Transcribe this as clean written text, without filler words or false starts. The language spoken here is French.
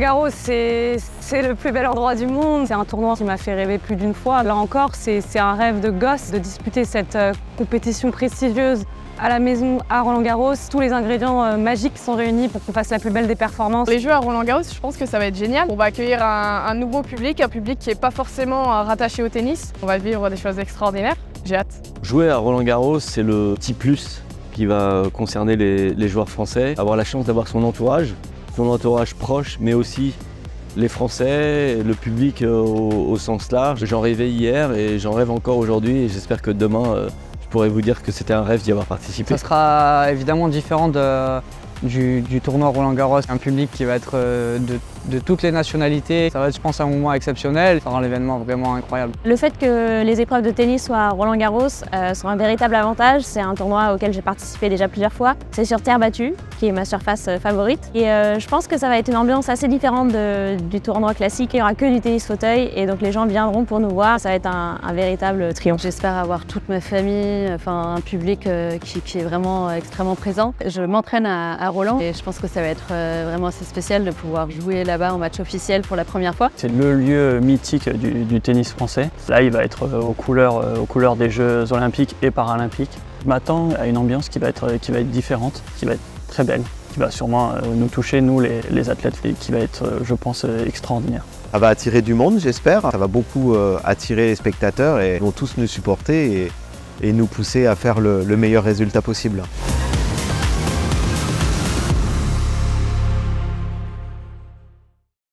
Roland-Garros, c'est le plus bel endroit du monde. C'est un tournoi qui m'a fait rêver plus d'une fois. Là encore, c'est un rêve de gosse de disputer cette compétition prestigieuse à la maison à Roland-Garros. Tous les ingrédients magiques sont réunis pour qu'on fasse la plus belle des performances. Les Jeux à Roland-Garros, je pense que ça va être génial. On va accueillir un nouveau public, un public qui n'est pas forcément rattaché au tennis. On va vivre des choses extraordinaires. J'ai hâte. Jouer à Roland-Garros, c'est le petit plus qui va concerner les joueurs français. Avoir la chance d'avoir son entourage proche, mais aussi les Français, le public au sens large. J'en rêvais hier et j'en rêve encore aujourd'hui et j'espère que demain, je pourrai vous dire que c'était un rêve d'y avoir participé. Ça sera évidemment différent du tournoi Roland-Garros. Un public qui va être de toutes les nationalités. Ça va être, je pense, un moment exceptionnel. Ça rend l'événement vraiment incroyable. Le fait que les épreuves de tennis soient à Roland-Garros sont un véritable avantage. C'est un tournoi auquel j'ai participé déjà plusieurs fois. C'est sur terre battue, qui est ma surface favorite. Et je pense que ça va être une ambiance assez différente du tournoi classique. Il n'y aura que du tennis fauteuil et donc les gens viendront pour nous voir. Ça va être un véritable triomphe. J'espère avoir toute ma famille, enfin un public qui est vraiment extrêmement présent. Je m'entraîne à Roland et je pense que ça va être vraiment assez spécial de pouvoir jouer là-bas en match officiel pour la première fois. C'est le lieu mythique du tennis français. Là, il va être aux couleurs des Jeux olympiques et paralympiques. Je m'attends à une ambiance qui va être différente, qui va être très belle, qui va sûrement nous toucher, nous les athlètes, et qui va être, je pense, extraordinaire. Ça va attirer du monde, j'espère. Ça va beaucoup attirer les spectateurs et ils vont tous nous supporter et nous pousser à faire le meilleur résultat possible.